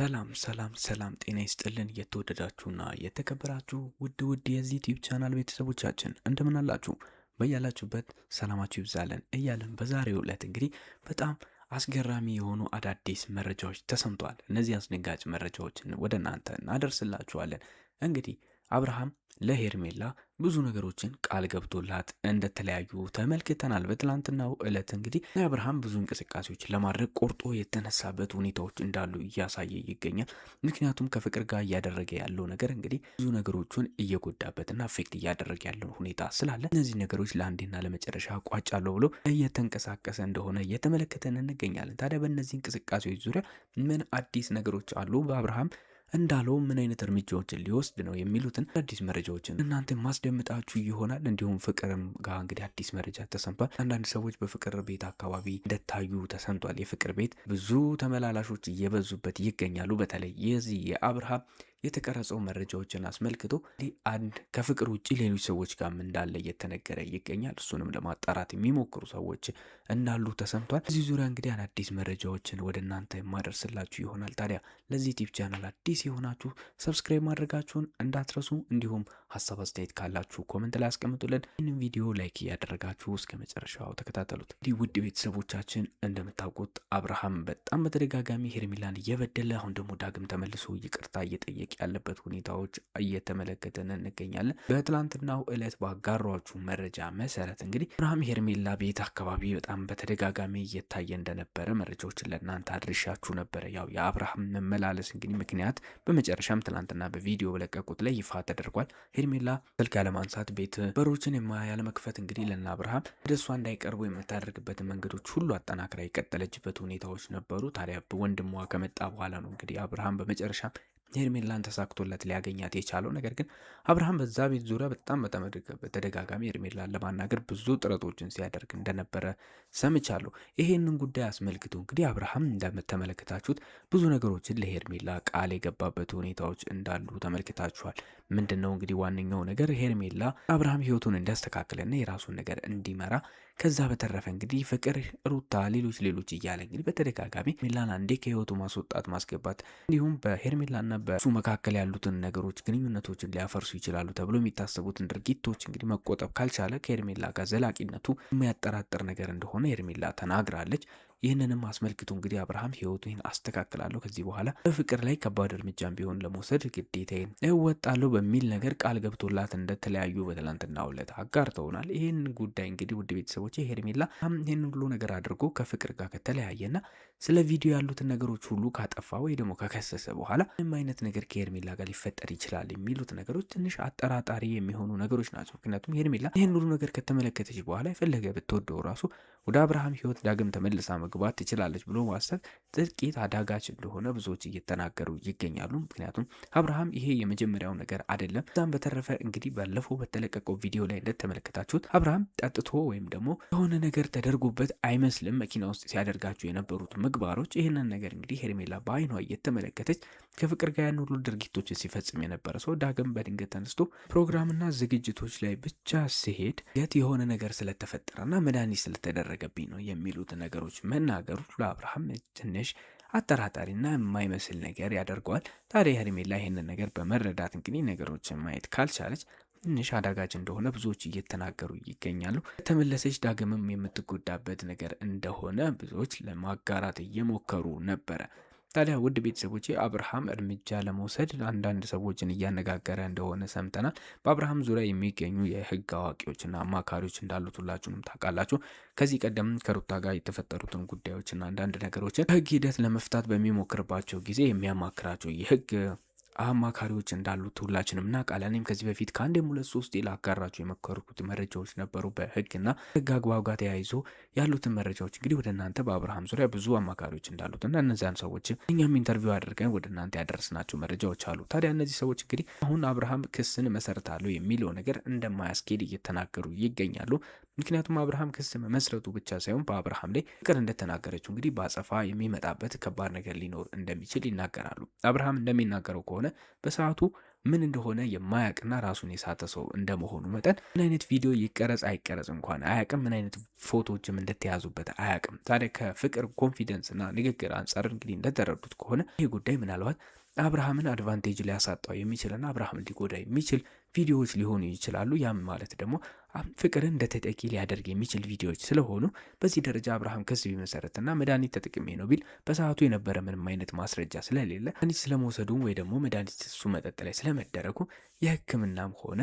ሰላም ጤና ይስጥልን። የተወደዳችሁና የተከበራችሁ ውድ የዚህ ዩቲዩብ ቻናል ቤተሰቦቻችን እንደምን አላችሁ? በያላችሁበት ሰላማችሁ ይብዛልን እያለን በዛሬው ዕለት እንግዲህ በጣም አስገራሚ የሆኑ አዳዲስ መረጃዎች ተሰምተዋል። እነዚህ አስደንጋጭ መረጃዎችን ወደ እናንተ እናደርስላችኋለን። እንግዲህ አብርሃም ለሄርሜላ ብዙ ነገሮችን ቃል ገብቶላት እንደተለያዩ ተመልክተናል። በትላንትናው ዕለት እንግዲህ አብርሃም ብዙ እንቅስቃሴዎች ለማድረግ ቆርጦ የተነሳበት ሁኔታዎች እንዳሉ እያሳየ ይገኛል። ምክንያቱም ከፍቅር ጋር እያደረገ ያለው ነገር እንግዲህ ብዙ ነገሮችን እየጎዳበትና አፌክት እያደረገ ያለው ሁኔታ ስላለ እነዚህ ነገሮች ለአንዴና ለመጨረሻ ቋጫለሁ ብሎ እየተንቀሳቀሰ እንደሆነ እየተመለከተን እንገኛለን። ታዲያ በእነዚህ እንቅስቃሴዎች ዙሪያ ምን አዲስ ነገሮች አሉ? በአብርሃም እንዳለው ምን አይነት እርምጃዎችን ሊወስድ ነው የሚሉትን አዲስ መረጃዎችን እናንተ ማስደምጣችሁ ይሆናል። እንዲሁም ፍቅርም ጋር እንግዲህ አዲስ መረጃ ተሰምቷል። አንዳንድ ሰዎች በፍቅር ቤት አካባቢ እንደታዩ ተሰምቷል። የፍቅር ቤት ብዙ ተመላላሾች እየበዙበት ይገኛሉ። በተለይ የዚህ የአብርሃም የተቀረጸው መረጃዎችን አስመልክቶ አንድ ከፍቅር ውጭ ሌሎች ሰዎች ጋርም እንዳለ እየተነገረ ይገኛል። እሱንም ለማጣራት የሚሞክሩ ሰዎች እንዳሉ ተሰምቷል። እዚህ ዙሪያ እንግዲህ አዳዲስ መረጃዎችን ወደ እናንተ የማደርስላችሁ ይሆናል። ታዲያ ለዚህ ዩቲዩብ ቻናል አዲስ የሆናችሁ ሰብስክራይብ ማድረጋችሁን እንዳትረሱ፣ እንዲሁም ሀሳብ አስተያየት ካላችሁ ኮመንት ላይ አስቀምጡልን። ይህንን ቪዲዮ ላይክ እያደረጋችሁ እስከ መጨረሻው ተከታተሉት። እንዲህ ውድ ቤተሰቦቻችን እንደምታውቁት አብርሃም በጣም በተደጋጋሚ ሄርሜላን እየበደለ አሁን ደግሞ ዳግም ተመልሶ ይቅርታ እየጠየቀ ያለበት ሁኔታዎች እየተመለከተን እንገኛለን። በትላንትናው ዕለት ባጋሯችሁ መረጃ መሰረት እንግዲህ አብርሃም ሄርሜላ ቤት አካባቢ በጣም በተደጋጋሚ እየታየ እንደነበረ መረጃዎችን ለእናንተ አድርሻችሁ ነበረ። ያው የአብርሃም መመላለስ እንግዲህ ምክንያት በመጨረሻም ትላንትና በቪዲዮ በለቀቁት ላይ ይፋ ተደርጓል። ሄርሜላ ስልክ ያለማንሳት፣ ቤት በሮችን ያለመክፈት እንግዲህ ለና አብርሃም ወደ እሷ እንዳይቀርቡ የምታደርግበትን መንገዶች ሁሉ አጠናክራ የቀጠለችበት ሁኔታዎች ነበሩ። ታዲያ ወንድሟ ከመጣ በኋላ ነው እንግዲህ አብርሃም በመጨረሻ ሄርሜላን ተሳክቶለት ሊያገኛት የቻለው። ነገር ግን አብርሃም በዛ ቤት ዙሪያ በጣም በተደጋጋሚ ሄርሜላን ለማናገር ብዙ ጥረቶችን ሲያደርግ እንደነበረ ሰምቻለሁ። ይሄንን ጉዳይ አስመልክቶ እንግዲህ አብርሃም እንደምትመለከታችሁት ብዙ ነገሮችን ለሄርሜላ ቃል የገባበት ሁኔታዎች እንዳሉ ተመልክታችኋል። ምንድን ነው እንግዲህ ዋነኛው ነገር ሄርሜላ አብርሃም ህይወቱን እንዲያስተካክልና የራሱን ነገር እንዲመራ፣ ከዛ በተረፈ እንግዲህ ፍቅር፣ ሩታ፣ ሌሎች እያለ እንግዲህ በተደጋጋሚ ሄርሜላን አንዴ ከህይወቱ ማስወጣት ማስገባት፣ እንዲሁም በሄርሜላና በሱ መካከል ያሉትን ነገሮች ግንኙነቶችን ሊያፈርሱ ይችላሉ ተብሎ የሚታሰቡትን ድርጊቶች እንግዲህ መቆጠብ ካልቻለ ከሄርሜላ ጋር ዘላቂነቱ የሚያጠራጥር ነገር እንደሆነ ሄርሜላ ተናግራለች። ይህንንም አስመልክቶ እንግዲህ አብርሃም ህይወቱን አስተካክላለሁ፣ ከዚህ በኋላ በፍቅር ላይ ከባድ እርምጃም ቢሆን ለመውሰድ ግዴታዬን እወጣለሁ በሚል ነገር ቃል ገብቶላት እንደተለያዩ በትላንትናው ዕለት አጋርተውናል። ይህን ጉዳይ እንግዲህ ውድ ቤተሰቦች ሄርሜላ ይህን ሁሉ ነገር አድርጎ ከፍቅር ጋር ከተለያየና ስለ ቪዲዮ ያሉትን ነገሮች ሁሉ ካጠፋ ወይ ደግሞ ከከሰሰ በኋላ ምንም አይነት ነገር ከሄርሜላ ጋር ሊፈጠር ይችላል የሚሉት ነገሮች ትንሽ አጠራጣሪ የሚሆኑ ነገሮች ናቸው። ምክንያቱም ሄርሜላ ይህን ሁሉ ነገር ከተመለከተች በኋላ የፈለገ ብትወደው ራሱ ወደ አብርሃም ህይወት ዳግም ተመልሳ መግባት ትችላለች ብሎ ማሰብ ጥቂት አዳጋች እንደሆነ ብዙዎች እየተናገሩ ይገኛሉ። ምክንያቱም አብርሃም ይሄ የመጀመሪያው ነገር አይደለም። ከዛም በተረፈ እንግዲህ ባለፈው በተለቀቀው ቪዲዮ ላይ እንደተመለከታችሁት አብርሃም ጠጥቶ ወይም ደግሞ የሆነ ነገር ተደርጎበት አይመስልም መኪና ውስጥ ሲያደርጋቸው የነበሩት ምግባሮች። ይህንን ነገር እንግዲህ ሄርሜላ በአይኗ እየተመለከተች ከፍቅር ጋር ያን ሁሉ ድርጊቶችን ሲፈጽም የነበረ ሰው ዳግም በድንገት ተነስቶ ፕሮግራምና ዝግጅቶች ላይ ብቻ ሲሄድ የሆነ ነገር ስለተፈጠረና መድኃኒት ስለተደረገብኝ ነው የሚሉት ነገሮች መናገሩ ለአብርሃም ትንሽ አጠራጣሪና የማይመስል ነገር ያደርገዋል። ታዲያ ሄርሜላ ይህንን ነገር በመረዳት እንግዲህ ነገሮችን ማየት ካልቻለች ትንሽ አዳጋች እንደሆነ ብዙዎች እየተናገሩ ይገኛሉ። ተመለሰች ዳግምም የምትጎዳበት ነገር እንደሆነ ብዙዎች ለማጋራት እየሞከሩ ነበረ። ታዲያ ውድ ቤተሰቦቼ አብርሃም እርምጃ ለመውሰድ አንዳንድ ሰዎችን እያነጋገረ እንደሆነ ሰምተናል። በአብርሃም ዙሪያ የሚገኙ የህግ አዋቂዎችና አማካሪዎች እንዳሉት ሁላችሁንም ታውቃላችሁ። ከዚህ ቀደም ከሩታ ጋር የተፈጠሩትን ጉዳዮችና አንዳንድ ነገሮችን በህግ ሂደት ለመፍታት በሚሞክርባቸው ጊዜ የሚያማክራቸው የህግ አማካሪዎች እንዳሉት ሁላችንም እናውቃለን። እኔም ከዚህ በፊት ከአንዴም 2-3 ላጋራችሁ የመከርኩት መረጃዎች ነበሩ። በህግና ህግ አግባብ ጋር ተያይዞ ያሉትን መረጃዎች እንግዲህ ወደ እናንተ በአብርሃም ዙሪያ ብዙ አማካሪዎች እንዳሉትና እነዚያን ሰዎች እኛም ኢንተርቪው አድርገን ወደ እናንተ ያደረስናቸው መረጃዎች አሉ። ታዲያ እነዚህ ሰዎች እንግዲህ አሁን አብርሃም ክስን መሰረታለሁ የሚለው ነገር እንደማያስኬድ እየተናገሩ ይገኛሉ። ምክንያቱም አብርሃም ክስ መመስረቱ ብቻ ሳይሆን በአብርሃም ላይ ፍቅር እንደተናገረችው እንግዲህ በአጸፋ የሚመጣበት ከባድ ነገር ሊኖር እንደሚችል ይናገራሉ። አብርሃም እንደሚናገረው ከሆነ በሰዓቱ ምን እንደሆነ የማያውቅና ራሱን የሳተ ሰው እንደመሆኑ መጠን ምን አይነት ቪዲዮ ይቀረጽ አይቀረጽ እንኳን አያውቅም። ምን አይነት ፎቶዎችም እንደተያዙበት አያውቅም። ታዲያ ከፍቅር ኮንፊደንስና ንግግር አንጻር እንግዲህ እንደተረዱት ከሆነ ይህ ጉዳይ ምናልባት አብርሃምን አድቫንቴጅ ሊያሳጣው የሚችልና አብርሃምን ሊጎዳ የሚችል ቪዲዮዎች ሊሆኑ ይችላሉ። ያም ማለት ደግሞ ፍቅርን እንደ ተጠቂ ሊያደርግ የሚችል ቪዲዮዎች ስለሆኑ በዚህ ደረጃ አብርሃም ክስ ቢመሰረትና መድኃኒት ተጠቅሜ ነው ቢል በሰዓቱ የነበረ ምንም አይነት ማስረጃ ስለሌለ መድኃኒት ስለመውሰዱ ወይ ደግሞ መድኃኒት እሱ መጠጥ ላይ ስለመደረጉ የሕክምናም ሆነ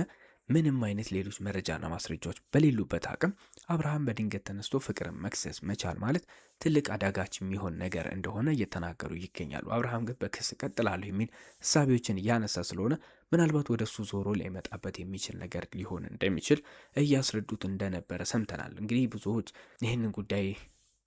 ምንም አይነት ሌሎች መረጃና ማስረጃዎች በሌሉበት አቅም አብርሃም በድንገት ተነስቶ ፍቅርን መክሰስ መቻል ማለት ትልቅ አዳጋች የሚሆን ነገር እንደሆነ እየተናገሩ ይገኛሉ። አብርሃም ግን በክስ ቀጥላለሁ የሚል እሳቤዎችን እያነሳ ስለሆነ ምናልባት ወደ እሱ ዞሮ ሊመጣበት የሚችል ነገር ሊሆን እንደሚችል እያስረዱት እንደነበረ ሰምተናል። እንግዲህ ብዙዎች ይህንን ጉዳይ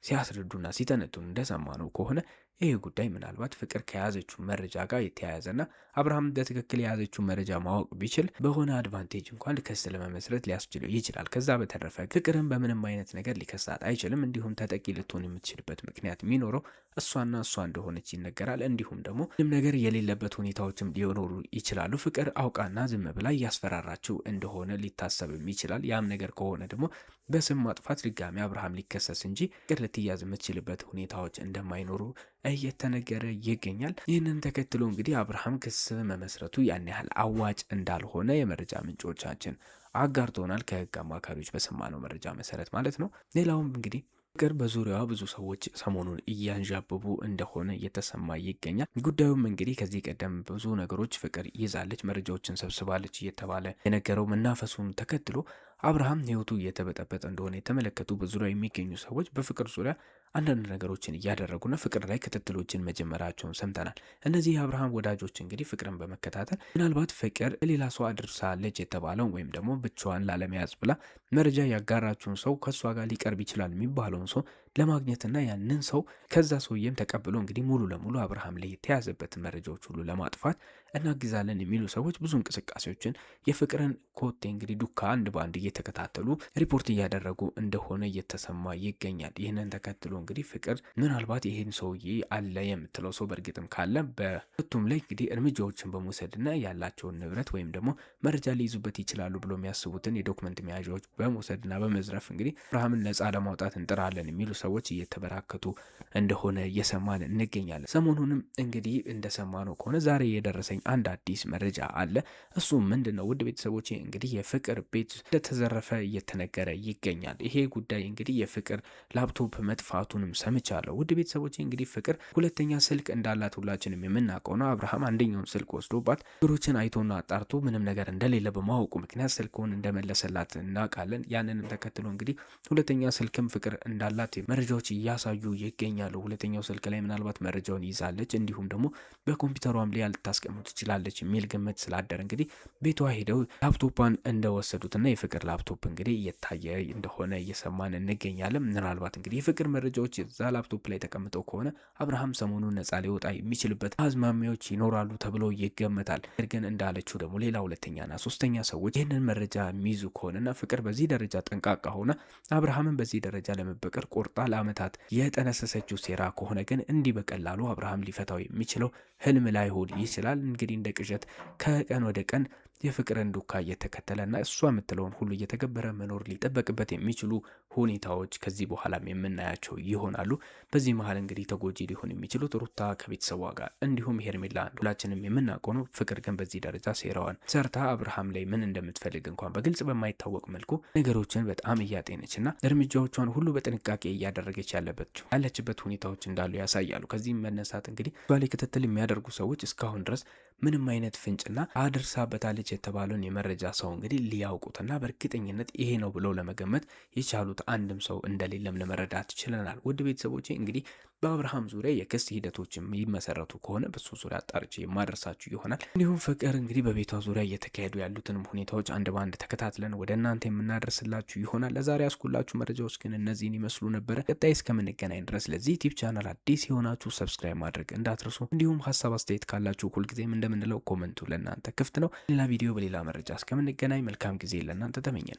ሲያስረዱና ሲተነቱን እንደሰማነው ከሆነ ይህ ጉዳይ ምናልባት ፍቅር ከያዘችው መረጃ ጋር የተያያዘና አብርሃም በትክክል የያዘችው መረጃ ማወቅ ቢችል በሆነ አድቫንቴጅ እንኳን ክስ ለመመስረት ሊያስችለው ይችላል። ከዛ በተረፈ ፍቅርን በምንም አይነት ነገር ሊከሳት አይችልም። እንዲሁም ተጠቂ ልትሆን የምትችልበት ምክንያት የሚኖረው እሷና እሷ እንደሆነች ይነገራል። እንዲሁም ደግሞ ምንም ነገር የሌለበት ሁኔታዎችም ሊኖሩ ይችላሉ። ፍቅር አውቃና ዝም ብላ እያስፈራራችው እንደሆነ ሊታሰብም ይችላል። ያም ነገር ከሆነ ደግሞ በስም ማጥፋት ድጋሚ አብርሃም ሊከሰስ እንጂ ፍቅር ልትያዝ የምትችልበት ሁኔታዎች እንደማይኖሩ እየተነገረ ይገኛል። ይህንን ተከትሎ እንግዲህ አብርሃም ክስ መመስረቱ ያን ያህል አዋጭ እንዳልሆነ የመረጃ ምንጮቻችን አጋርቶናል። ከህግ አማካሪዎች በሰማነው መረጃ መሰረት ማለት ነው። ሌላውም እንግዲህ ፍቅር በዙሪያዋ ብዙ ሰዎች ሰሞኑን እያንዣበቡ እንደሆነ እየተሰማ ይገኛል። ጉዳዩም እንግዲህ ከዚህ ቀደም ብዙ ነገሮች ፍቅር ይዛለች፣ መረጃዎችን ሰብስባለች እየተባለ የነገረው መናፈሱን ተከትሎ አብርሃም ህይወቱ እየተበጠበጠ እንደሆነ የተመለከቱ በዙሪያው የሚገኙ ሰዎች በፍቅር ዙሪያ አንዳንድ ነገሮችን እያደረጉና ፍቅር ላይ ክትትሎችን መጀመራቸውን ሰምተናል። እነዚህ የአብርሃም ወዳጆች እንግዲህ ፍቅርን በመከታተል ምናልባት ፍቅር ሌላ ሰው አድርሳለች የተባለውን ወይም ደግሞ ብቻዋን ላለመያዝ ብላ መረጃ ያጋራችውን ሰው ከእሷ ጋር ሊቀርብ ይችላል የሚባለውን ሰው ለማግኘትና ያንን ሰው ከዛ ሰውዬም ተቀብሎ እንግዲህ ሙሉ ለሙሉ አብርሃም ላይ የተያዘበትን መረጃዎች ሁሉ ለማጥፋት እናግዛለን የሚሉ ሰዎች ብዙ እንቅስቃሴዎችን የፍቅርን ኮቴ እንግዲህ ዱካ አንድ በአንድ እየተከታተሉ ሪፖርት እያደረጉ እንደሆነ እየተሰማ ይገኛል። ይህንን ተከትሎ እንግዲህ ፍቅር ምናልባት ይህን ሰውዬ አለ የምትለው ሰው በእርግጥም ካለ በሁለቱም ላይ እንግዲህ እርምጃዎችን በመውሰድና ያላቸውን ንብረት ወይም ደግሞ መረጃ ሊይዙበት ይችላሉ ብሎ የሚያስቡትን የዶክመንት መያዣዎች በመውሰድና በመዝረፍ እንግዲህ አብርሃምን ነፃ ለማውጣት እንጥራለን የሚሉ ሰዎች እየተበራከቱ እንደሆነ እየሰማን እንገኛለን። ሰሞኑንም እንግዲህ እንደሰማነው ከሆነ ዛሬ የደረሰኝ አንድ አዲስ መረጃ አለ። እሱ ምንድን ነው? ውድ ቤተሰቦቼ እንግዲህ የፍቅር ቤት እንደተዘረፈ እየተነገረ ይገኛል። ይሄ ጉዳይ እንግዲህ የፍቅር ላፕቶፕ መጥፋቱንም ሰምቻለሁ። ውድ ቤተሰቦቼ እንግዲህ ፍቅር ሁለተኛ ስልክ እንዳላት ሁላችንም የምናውቀው ነው። አብርሃም አንደኛውን ስልክ ወስዶባት ነገሮችን አይቶና አጣርቶ ምንም ነገር እንደሌለ በማወቁ ምክንያት ስልኩን እንደመለሰላት እናውቃለን። ያንንም ተከትሎ እንግዲህ ሁለተኛ ስልክም ፍቅር እንዳላት መረጃዎች እያሳዩ ይገኛሉ። ሁለተኛው ስልክ ላይ ምናልባት መረጃውን ይዛለች፣ እንዲሁም ደግሞ በኮምፒውተሯም ላይ ልታስቀምጥ ትችላለች የሚል ግምት ስላደረ እንግዲህ ቤቷ ሄደው ላፕቶፓን እንደወሰዱትና የፍቅር ላፕቶፕ እንግዲህ እየታየ እንደሆነ እየሰማን እንገኛለን። ምናልባት እንግዲህ የፍቅር መረጃዎች እዛ ላፕቶፕ ላይ ተቀምጠው ከሆነ አብርሃም ሰሞኑን ነፃ ሊወጣ የሚችልበት አዝማሚያዎች ይኖራሉ ተብሎ ይገመታል። ነገር ግን እንዳለችው ደግሞ ሌላ ሁለተኛና ሶስተኛ ሰዎች ይህንን መረጃ የሚይዙ ከሆነና ፍቅር በዚህ ደረጃ ጠንቃቃ ሆነ አብርሃምን በዚህ ደረጃ ለመበቀር ቆርጣ ለዓመታት የጠነሰሰችው ሴራ ከሆነ ግን እንዲህ በቀላሉ አብርሃም ሊፈታው የሚችለው ህልም ላይሆን ይችላል። እንግዲህ እንደ ቅዠት ከቀን ወደ ቀን የፍቅርን ዱካ እየተከተለና እሷ የምትለውን ሁሉ እየተገበረ መኖር ሊጠበቅበት የሚችሉ ሁኔታዎች ከዚህ በኋላም የምናያቸው ይሆናሉ። በዚህ መሀል እንግዲህ ተጎጂ ሊሆን የሚችሉት ሩታ ከቤተሰቧ ጋር እንዲሁም ሄርሜላ ሁላችንም የምናውቀው ነው። ፍቅር ግን በዚህ ደረጃ ሴራዋን ሰርታ አብርሃም ላይ ምን እንደምትፈልግ እንኳን በግልጽ በማይታወቅ መልኩ ነገሮችን በጣም እያጤነችና እርምጃዎቿን ሁሉ በጥንቃቄ እያደረገች ያለችበት ሁኔታዎች እንዳሉ ያሳያሉ። ከዚህም መነሳት እንግዲህ ባለ ክትትል የሚያደርጉ ሰዎች እስካሁን ድረስ ምንም አይነት ፍንጭና አድርሳበታለች የተባለውን የመረጃ ሰው እንግዲህ ሊያውቁትና በእርግጠኝነት ይሄ ነው ብለው ለመገመት የቻሉት አንድም ሰው እንደሌለም ለመረዳት ችለናል። ውድ ቤተሰቦቼ እንግዲህ በአብርሃም ዙሪያ የክስ ሂደቶች የሚመሰረቱ ከሆነ በሱ ዙሪያ አጣርቼ የማደርሳችሁ ይሆናል። እንዲሁም ፍቅር እንግዲህ በቤቷ ዙሪያ እየተካሄዱ ያሉትንም ሁኔታዎች አንድ በአንድ ተከታትለን ወደ እናንተ የምናደርስላችሁ ይሆናል። ለዛሬ ያስኩላችሁ መረጃዎች ግን እነዚህን ይመስሉ ነበረ። ቀጣይ እስከምንገናኝ ድረስ ለዚህ ዩቲዩብ ቻናል አዲስ የሆናችሁ ሰብስክራይብ ማድረግ እንዳትረሱ። እንዲሁም ሀሳብ አስተያየት ካላችሁ ሁልጊዜም እንደምንለው ኮመንቱ ለእናንተ ክፍት ነው። ሌላ ቪዲዮ በሌላ መረጃ እስከምንገናኝ መልካም ጊዜ ለእናንተ ተመኘን።